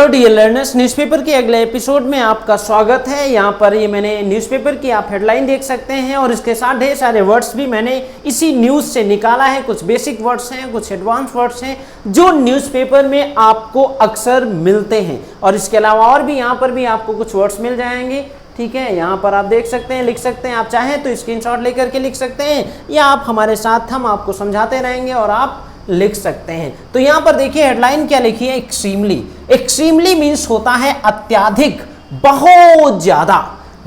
Hello dear learners, newspaper के अगले episode में आपका स्वागत है। यहाँ पर ये मैंने न्यूज़पेपर की आप हेडलाइन देख सकते हैं और इसके साथ ढेर सारे वर्ड्स भी मैंने इसी न्यूज़ से निकाला है। कुछ बेसिक वर्ड्स हैं, कुछ एडवांस वर्ड्स हैं जो न्यूज़पेपर में आपको अक्सर मिलते हैं और इसके अलावा और भी यहाँ पर भी आपको कुछ वर्ड्स मिल जाएंगे। ठीक है, यहाँ पर आप देख सकते हैं, लिख सकते हैं। आप चाहें तो स्क्रीनशॉट लेकर के लिख सकते हैं या आप हमारे साथ हम आपको समझाते रहेंगे और आप लिख सकते हैं। तो यहां पर देखिए हेडलाइन क्या लिखी है, एक्सट्रीमली। एक्सट्रीमली मींस होता है अत्यधिक, बहुत ज्यादा।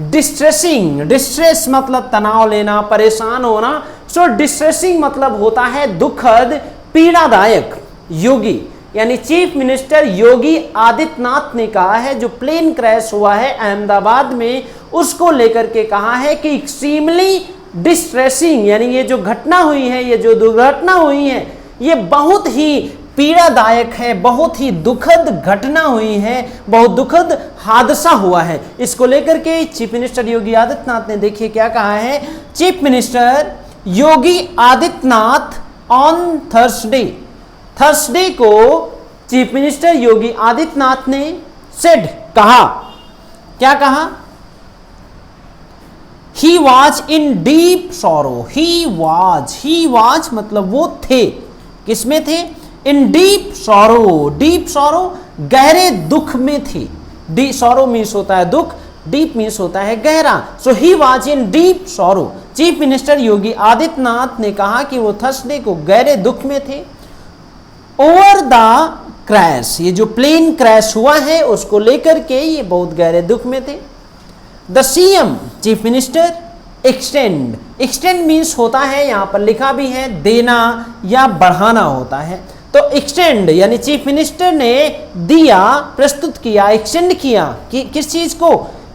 डिस्ट्रेसिंग, डिस्ट्रेस मतलब तनाव लेना, परेशान होना। सो डिस्ट्रेसिंग मतलब होता है दुखद, पीड़ादायक। योगी यानी चीफ मिनिस्टर योगी आदित्यनाथ ने कहा है जो प्लेन क्रैश हुआ है अहमदाबाद में, उसको लेकर के कहा है कि एक्सट्रीमली डिस्ट्रेसिंग, यानी ये जो घटना हुई है, ये जो दुर्घटना हुई है, ये बहुत ही पीड़ादायक है, बहुत ही दुखद घटना हुई है, बहुत दुखद हादसा हुआ है। इसको लेकर के चीफ मिनिस्टर योगी आदित्यनाथ ने देखिए क्या कहा है। Chief minister Yogi Adityanath on Thursday को चीफ मिनिस्टर योगी आदित्यनाथ ने सेड, कहा, क्या कहा? ही was in deep sorrow. He was मतलब वो थे, किसमें थे? इन डीप सॉरो। डीप सॉरो गहरे दुख में थी। डी सॉरो मीन्स होता है दुख, डीप मीन्स होता है गहरा। So he was in deep sorrow. Chief minister Yogi Adityanath ने कहा कि वो थर्सडे को गहरे दुख में थे। ओवर द क्रैश, ये जो प्लेन क्रैश हुआ है उसको लेकर के ये बहुत गहरे दुख में थे। The CM, chief minister, extend means होता है, यहां पर लिखा भी है, देना या बढ़ाना होता है। तो एक्सटेंड यानी चीफ मिनिस्टर ने दिया, प्रस्तुत किया, एक्सटेंड किया कि किस चीज को?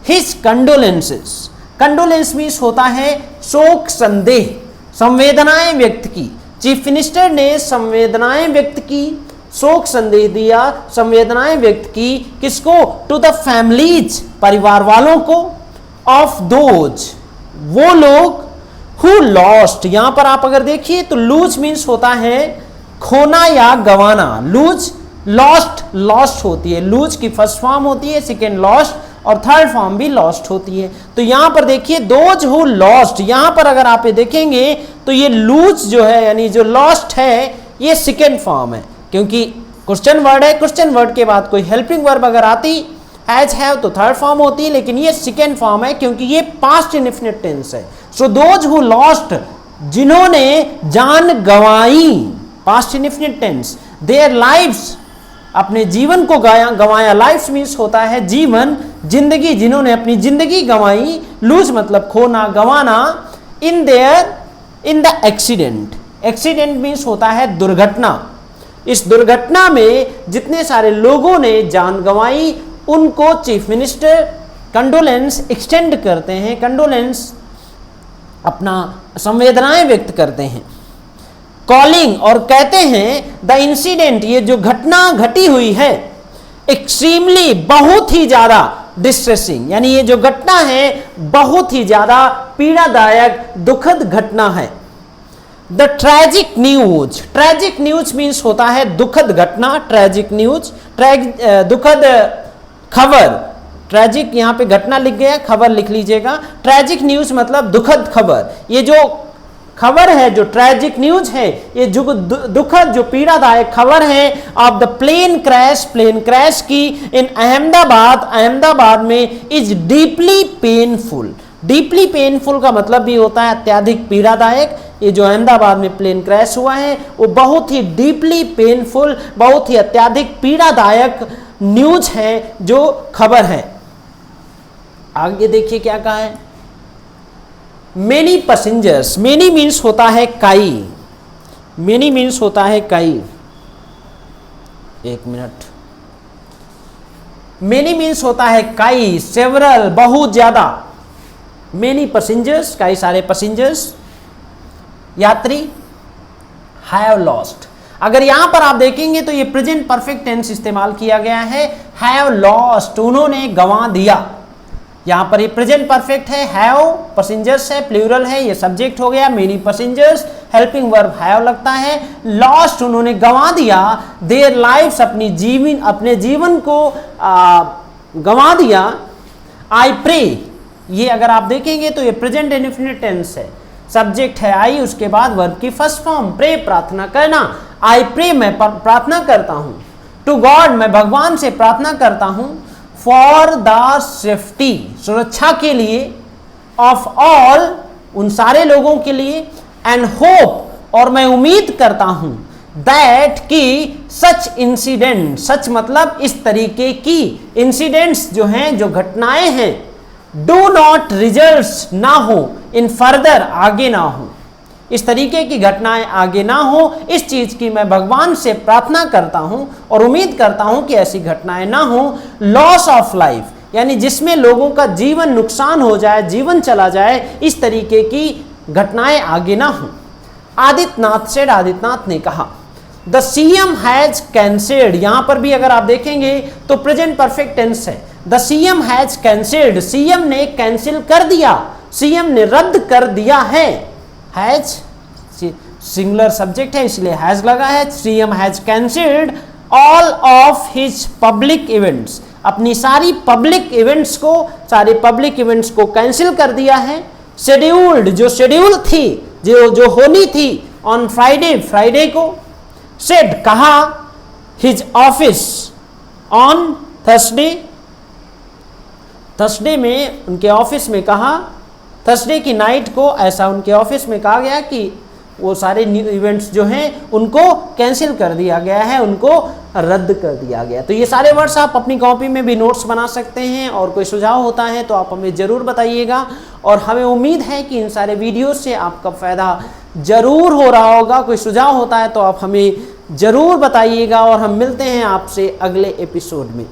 His condolences. कंडोलेंस मीन्स होता है शोक संदेह, संवेदनाएं व्यक्त की। चीफ मिनिस्टर ने संवेदनाएं व्यक्त की, शोक संदेह दिया, संवेदनाएं व्यक्त की, किसको? टू द फैमिलीज, परिवार वालों को, ऑफ दोज, वो लोग, हु लॉस्ट। यहां पर आप अगर देखिए तो लूज मीन्स होता है खोना या गंवाना। लूज, लॉस्ट होती है। लूज की फर्स्ट फॉर्म होती है, सेकेंड लॉस्ट और थर्ड फॉर्म भी लॉस्ट होती है। तो यहां पर देखिए दोज हु लॉस्ट, यहां पर अगर आप ये देखेंगे तो ये लूज जो है यानी जो लॉस्ट है ये सेकेंड फॉर्म है, क्योंकि क्वेश्चन वर्ड है। क्वेश्चन वर्ड के बाद कोई हेल्पिंग वर्ब अगर आती एज हैव तो थर्ड फॉर्म होती है, लेकिन ये सेकेंड फॉर्म है क्योंकि ये पास्ट इंडेफिनिट टेंस है। सो दोज हु लॉस्ट, जिन्होंने जान गंवाई, past indefinite tense, their lives, अपने जीवन को गंवाया। लाइव्स मीन्स होता है जीवन, जिंदगी, जिन्होंने अपनी जिंदगी गंवाई। लूज मतलब खोना, गंवाना। In the accident, accident means होता है दुर्घटना। इस दुर्घटना में जितने सारे लोगों ने जान गंवाई उनको चीफ मिनिस्टर कंडोलेंस एक्सटेंड करते हैं, कंडोलेंस अपना संवेदनाएं व्यक्त करते हैं। कॉलिंग और कहते हैं द इंसिडेंट, ये जो घटना घटी हुई है, एक्सट्रीमली बहुत ही ज्यादा, डिस्ट्रेसिंग यानी ये जो घटना है बहुत ही ज्यादा पीड़ादायक, दुखद घटना है। द ट्रेजिक न्यूज मीन्स होता है दुखद घटना, ट्रेजिक न्यूज, दुखद खबर। ट्रेजिक यहां पे घटना लिख गया, खबर लिख लीजिएगा। ट्रेजिक न्यूज मतलब दुखद खबर। ये जो खबर है, जो ट्रेजिक न्यूज है, ये जो दुखद, जो पीड़ादायक खबर है ऑफ द प्लेन क्रैश की इन अहमदाबाद में, is deeply painful. Deeply painful का मतलब भी होता है अत्यधिक पीड़ादायक। ये जो अहमदाबाद में प्लेन क्रैश हुआ है वो बहुत ही डीपली पेनफुल, बहुत ही अत्यधिक पीड़ादायक न्यूज है, जो खबर है। आगे देखिए क्या कहा है। मेनी पैसेंजर्स, मेनी मीन्स होता है कई, मेनी मीन्स होता है कई। एक मिनट, मेनी मीन्स होता है कई, सेवरल बहुत ज्यादा। मेनी पैसेंजर्स, कई सारे पैसेंजर्स, यात्री, हैव लॉस्ट। अगर यहां पर आप देखेंगे तो ये प्रेजेंट परफेक्ट टेंस इस्तेमाल किया गया है। हैव लॉस्ट, उन्होंने गंवा दिया। यहां पर ये प्रेजेंट परफेक्ट है, हैव पैसेंजर्स है, प्लूरल है, ये सब्जेक्ट हो गया। Many passengers, helping verb have लगता है। लॉस्ट उन्होंने गंवा दिया, देयर लाइफ्स अपने जीवन को गंवा दिया। आई प्रे, ये अगर आप देखेंगे तो ये प्रेजेंट इंडेफिनिट टेंस है, सब्जेक्ट है आई, उसके बाद वर्ब की फर्स्ट फॉर्म, प्रे प्रार्थना करना। आई प्रे मैं प्रार्थना करता हूं, टू गॉड मैं भगवान से प्रार्थना करता हूं, फॉर द सेफ्टी सुरक्षा के लिए, ऑफ ऑल उन सारे लोगों के लिए, एंड होप और मैं उम्मीद करता हूं, दैट कि सच इंसिडेंट, सच मतलब इस तरीके की इंसिडेंट्स जो हैं, जो घटनाएं हैं, डू नॉट रिजल्ट ना हो इन फर्दर आगे ना हो, इस तरीके की घटनाएं आगे ना हो, इस चीज की मैं भगवान से प्रार्थना करता हूं और उम्मीद करता हूं कि ऐसी घटनाएं ना हो। लॉस ऑफ लाइफ यानी जिसमें लोगों का जीवन नुकसान हो जाए, जीवन चला जाए, इस तरीके की घटनाएं आगे ना हो। आदित्यनाथ सेड, आदित्यनाथ ने कहा। द सीएम हैज कैंसिल्ड, यहां पर भी अगर आप देखेंगे तो प्रेजेंट परफेक्ट टेंस है। The CM has cancelled, CM ने कैंसिल कर दिया, सीएम ने रद्द कर दिया है। हैज सिंगुलर सब्जेक्ट है इसलिए हैज लगा है। CM has cancelled all of his public events, अपनी सारी पब्लिक इवेंट्स को, सारे पब्लिक इवेंट्स को कैंसिल कर दिया है। शेड्यूल्ड, जो शेड्यूल थी, जो होनी थी ऑन फ्राइडे, फ्राइडे को। सेड कहा, his office on Thursday, Thursday में उनके ऑफिस में कहा, थर्सडे की नाइट को ऐसा उनके ऑफिस में कहा गया कि वो सारे इवेंट्स जो हैं उनको कैंसिल कर दिया गया है, उनको रद्द कर दिया गया। तो ये सारे वर्ड्स आप अपनी कॉपी में भी नोट्स बना सकते हैं, और कोई सुझाव होता है तो आप हमें ज़रूर बताइएगा। और हमें उम्मीद है कि इन सारे वीडियो से आपका फ़ायदा ज़रूर हो रहा होगा। कोई सुझाव होता है तो आप हमें ज़रूर बताइएगा, और हम मिलते हैं आपसे अगले एपिसोड में।